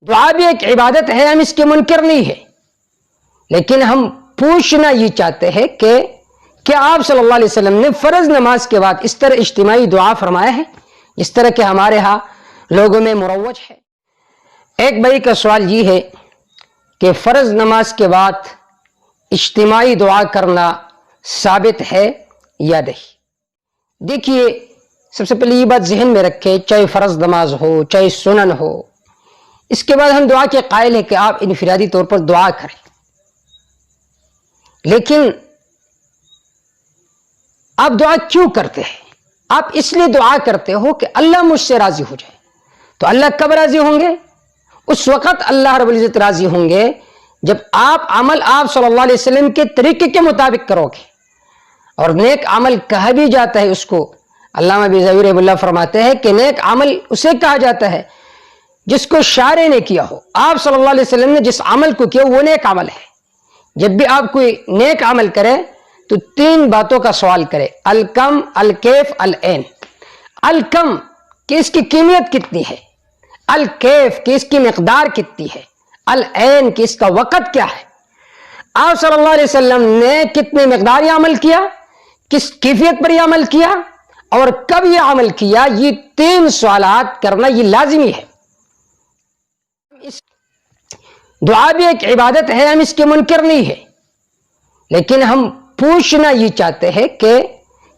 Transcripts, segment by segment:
دعا بھی ایک عبادت ہے، ہم اس کے منکر نہیں ہے، لیکن ہم پوچھنا یہ چاہتے ہیں کہ کیا آپ صلی اللہ علیہ وسلم نے فرض نماز کے بعد اس طرح اجتماعی دعا فرمایا ہے اس طرح کہ ہمارے ہاں لوگوں میں مروج ہے؟ ایک بھائی کا سوال یہ ہے کہ فرض نماز کے بعد اجتماعی دعا کرنا ثابت ہے یا نہیں؟ دیکھیے، سب سے پہلے یہ بات ذہن میں رکھیں، چاہے فرض نماز ہو چاہے سنن ہو، اس کے بعد ہم دعا کے قائل ہیں کہ آپ انفرادی طور پر دعا کریں، لیکن آپ دعا کیوں کرتے ہیں؟ آپ اس لیے دعا کرتے ہو کہ اللہ مجھ سے راضی ہو جائے۔ تو اللہ کب راضی ہوں گے؟ اس وقت اللہ رب العزت راضی ہوں گے جب آپ عمل آپ صلی اللہ علیہ وسلم کے طریقے کے مطابق کرو گے۔ اور نیک عمل کہا بھی جاتا ہے اس کو، علامہ بیضاوی رحمہ اللہ فرماتے ہیں کہ نیک عمل اسے کہا جاتا ہے جس کو شارع نے کیا ہو۔ آپ صلی اللہ علیہ وسلم نے جس عمل کو کیا وہ نیک عمل ہے۔ جب بھی آپ کوئی نیک عمل کرے تو تین باتوں کا سوال کرے: الکم، الکیف، العین۔ الکم کہ اس کی قیمت کتنی ہے، الکیف کہ اس کی مقدار کتنی ہے، العین کہ اس کا وقت کیا ہے۔ آپ صلی اللہ علیہ وسلم نے کتنے مقدار یہ عمل کیا، کس کیفیت پر یہ عمل کیا، اور کب یہ عمل کیا، یہ تین سوالات کرنا یہ لازمی ہے۔ دعا بھی ایک عبادت ہے، ہم اس کے منکر نہیں ہے، لیکن ہم پوچھنا یہ چاہتے ہیں کہ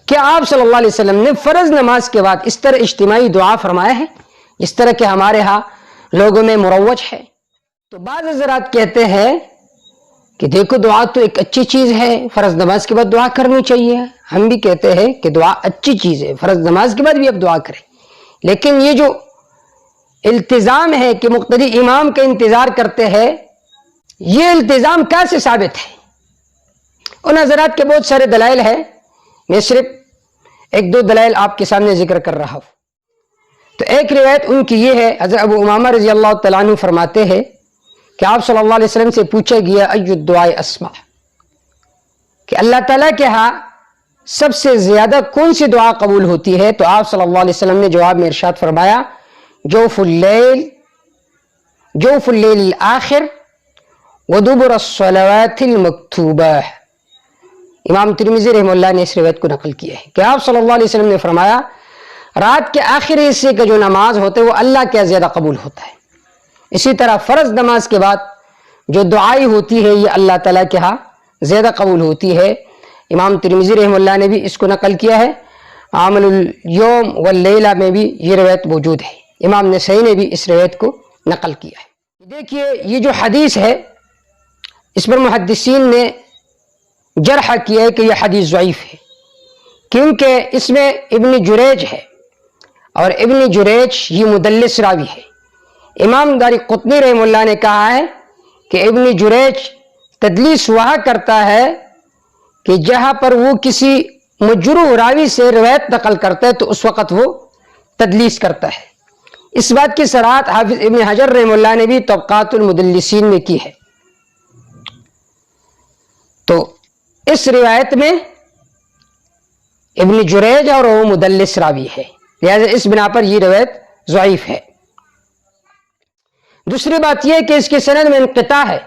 کیا آپ صلی اللہ علیہ وسلم نے فرض نماز کے بعد اس طرح اجتماعی دعا فرمایا ہے اس طرح کہ ہمارے ہاں لوگوں میں مروج ہے؟ تو بعض حضرات کہتے ہیں کہ دیکھو دعا تو ایک اچھی چیز ہے، فرض نماز کے بعد دعا کرنی چاہیے۔ ہم بھی کہتے ہیں کہ دعا اچھی چیز ہے، فرض نماز کے بعد بھی آپ دعا کریں، لیکن یہ جو التزام ہے کہ مقتدی امام کا انتظار کرتے ہیں، یہ التزام کیسے ثابت ہے؟ ان حضرات کے بہت سارے دلائل ہیں، میں صرف ایک دو دلائل آپ کے سامنے ذکر کر رہا ہوں۔ تو ایک روایت ان کی یہ ہے، حضرت ابو امامہ رضی اللہ تعالیٰ عنہ فرماتے ہیں کہ آپ صلی اللہ علیہ وسلم سے پوچھا گیا ای الدعاء اسمع، کہ اللہ تعالیٰ کے ہاں سب سے زیادہ کون سی دعا قبول ہوتی ہے؟ تو آپ صلی اللہ علیہ وسلم نے جواب میں ارشاد فرمایا جوف اللیل الآخر ودبر الصلوات المکتوبہ۔ امام ترمذی رحمہ اللہ نے اس روایت کو نقل کیا ہے کہ آپ صلی اللہ علیہ وسلم نے فرمایا رات کے آخری حصے کا جو نماز ہوتا ہے وہ اللہ کے زیادہ قبول ہوتا ہے۔ اسی طرح فرض نماز کے بعد جو دعائی ہوتی ہے یہ اللہ تعالیٰ کے ہاں زیادہ قبول ہوتی ہے۔ امام ترمذی رحمہ اللہ نے بھی اس کو نقل کیا ہے، عمل الیوم واللیلہ میں بھی یہ روایت موجود ہے۔ امام نسائی نے بھی اس روایت کو نقل کیا ہے۔ دیکھیے یہ جو حدیث ہے اس پر محدثین نے جرح کیا ہے کہ یہ حدیث ضعیف ہے، کیونکہ اس میں ابن جریج ہے، اور ابن جریج یہ مدلس راوی ہے۔ امام دار قطنی رحمہ اللہ نے کہا ہے کہ ابن جریج تدلیس وہاں کرتا ہے کہ جہاں پر وہ کسی مجروح راوی سے روایت نقل کرتا ہے تو اس وقت وہ تدلیس کرتا ہے۔ اس بات کی صراحت حافظ ابن حجر رحمہ اللہ نے بھی طبقات المدلسین میں کی ہے۔ تو اس روایت میں ابن جریج اور وہ مدلس راوی ہے، لہذا اس بنا پر یہ روایت ضعیف ہے۔ دوسری بات یہ ہے کہ اس کی سند میں انقطاع ہے،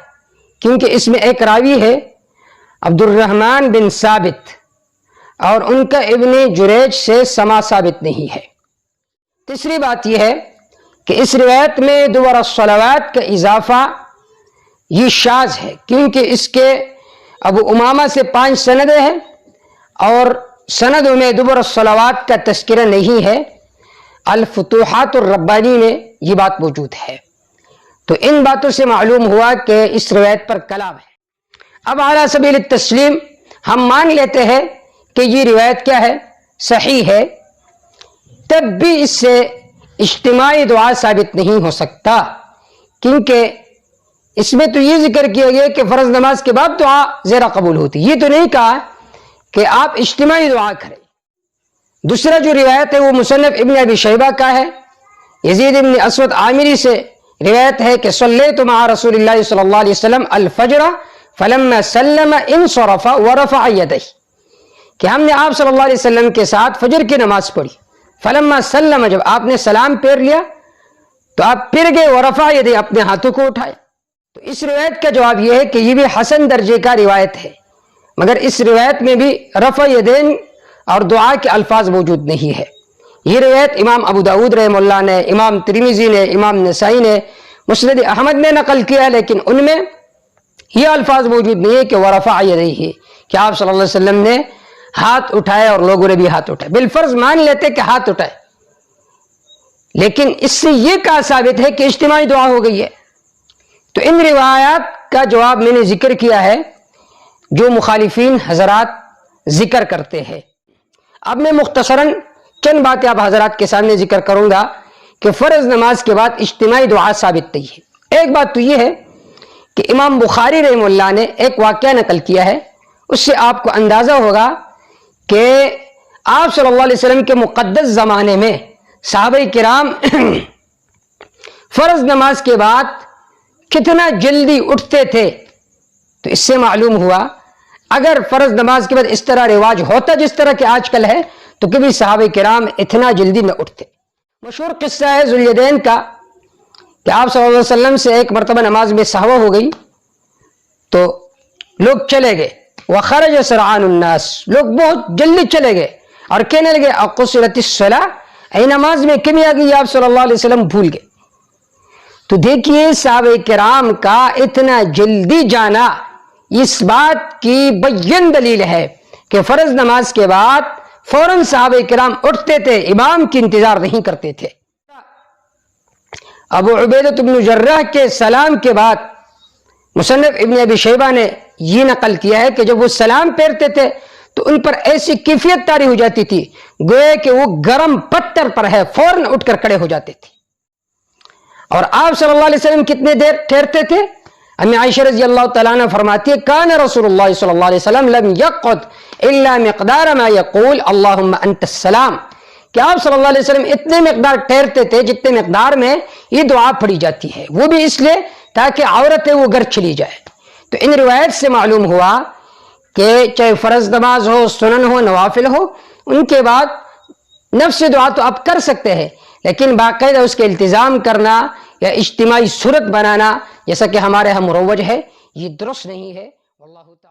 کیونکہ اس میں ایک راوی ہے عبد الرحمن بن ثابت، اور ان کا ابن جریج سے سما ثابت نہیں ہے۔ تیسری بات یہ ہے کہ اس روایت میں دبر الصلوات کا اضافہ یہ شاذ ہے، کیونکہ اس کے ابو امامہ سے 5 سندیں ہیں اور سندوں میں دبر الصلوات کا تذکرہ نہیں ہے۔ الفتوحات الربانی میں یہ بات موجود ہے۔ تو ان باتوں سے معلوم ہوا کہ اس روایت پر کلام ہے۔ اب علی سبیل التسلیم ہم مان لیتے ہیں کہ یہ روایت کیا ہے؟ صحیح ہے، تب بھی اس سے اجتماعی دعا ثابت نہیں ہو سکتا، کیونکہ اس میں تو یہ ذکر کیا گیا کہ فرض نماز کے بعد دعا زیادہ قبول ہوتی، یہ تو نہیں کہا کہ آپ اجتماعی دعا کریں۔ دوسرا جو روایت ہے وہ مصنف ابن ابی شیبہ کا ہے، یزید ابن اسود عامری سے روایت ہے کہ صلیت مع رسول اللہ صلی اللہ علیہ وسلم الفجر فلما سلم انصرف ورفع یدیہ، کہ ہم نے آپ صلی اللہ علیہ وسلم کے ساتھ فجر کی نماز پڑھی، فلما سلم جب آپ نے سلام پھیر لیا تو آپ پھر گئے ورفع یدیہ، اپنے ہاتھوں کو اٹھائے. تو اس روایت کا جواب یہ ہے کہ یہ بھی حسن درجے کا روایت ہے، مگر اس روایت میں بھی رفع یدین اور دعا کے الفاظ موجود نہیں ہے. یہ روایت امام ابو داؤد رحمہ اللہ نے، امام ترمذی نے، امام نسائی نے، مسند احمد نے نقل کیا ہے، لیکن ان میں یہ الفاظ موجود نہیں ہے کہ ورفع یدیہ، کہ آپ صلی اللہ علیہ وسلم نے ہاتھ اٹھائے اور لوگوں نے بھی ہاتھ اٹھائے. بالفرض مان لیتے کہ ہاتھ اٹھائے، لیکن اس سے یہ کہا ثابت ہے کہ اجتماعی دعا ہو گئی ہے. تو ان روایات کا جواب میں نے ذکر کیا ہے جو مخالفین حضرات ذکر کرتے ہیں. اب میں مختصراً چند باتیں آپ حضرات کے سامنے ذکر کروں گا کہ فرض نماز کے بعد اجتماعی دعا ثابت نہیں ہے. ایک بات تو یہ ہے کہ امام بخاری رحمہ اللہ نے ایک واقعہ نقل کیا ہے، اس سے آپ کو اندازہ ہوگا کہ آپ صلی اللہ علیہ وسلم کے مقدس زمانے میں صحابہ کرام فرض نماز کے بعد کتنا جلدی اٹھتے تھے. تو اس سے معلوم ہوا اگر فرض نماز کے بعد اس طرح رواج ہوتا جس طرح کہ آج کل ہے تو کبھی صحابہ کرام اتنا جلدی نہ اٹھتے. مشہور قصہ ہے ذوالیدین کا کہ آپ صلی اللہ علیہ وسلم سے ایک مرتبہ نماز میں سہو ہو گئی تو لوگ چلے گئے. وخرج سرعان الناس، لوگ بہت جلدی چلے گئے اور کہنے لگے اقصرت الصلاۃ، اے نماز میں کمی آ گئی، آپ صلی اللہ علیہ وسلم بھول گئے. تو دیکھیے صحابہ کرام کا اتنا جلدی جانا اس بات کی بین دلیل ہے کہ فرض نماز کے بعد فوراً صحابہ کرام اٹھتے تھے، امام کی انتظار نہیں کرتے تھے. ابو عبیدہ بن جراح کے سلام کے بعد مصنف ابن ابی شیبہ نے یہ نقل کیا ہے کہ جب وہ سلام پھیرتے تھے تو ان پر ایسی کیفیت طاری ہو جاتی تھی گویا کہ وہ گرم پتھر پر ہے، فوراً اٹھ کر کھڑے ہو جاتے تھے. اور آپ صلی اللہ علیہ وسلم کتنے دیر ٹھہرتے تھے؟ امی عائشہ رضی اللہ تعالیٰ عنہ فرماتی ہے کان رسول اللہ صلی اللہ علیہ وسلم لم یقعد الا مقدار ما یقول اللہم انت السلام، کہ آپ صلی اللہ علیہ وسلم اتنے مقدار ٹھہرتے تھے جتنے مقدار میں یہ دعا پڑھی جاتی ہے، وہ بھی اس لیے تاکہ عورتیں وہ گھر چلی جائے. تو ان روایت سے معلوم ہوا کہ چاہے فرض نماز ہو، سنن ہو، نوافل ہو، ان کے بعد نفس دعا تو آپ کر سکتے ہیں، لیکن باقاعدہ اس کے التزام کرنا یا اجتماعی صورت بنانا جیسا کہ ہمارے ہم مروج ہے، یہ درست نہیں ہے. واللہ تعالی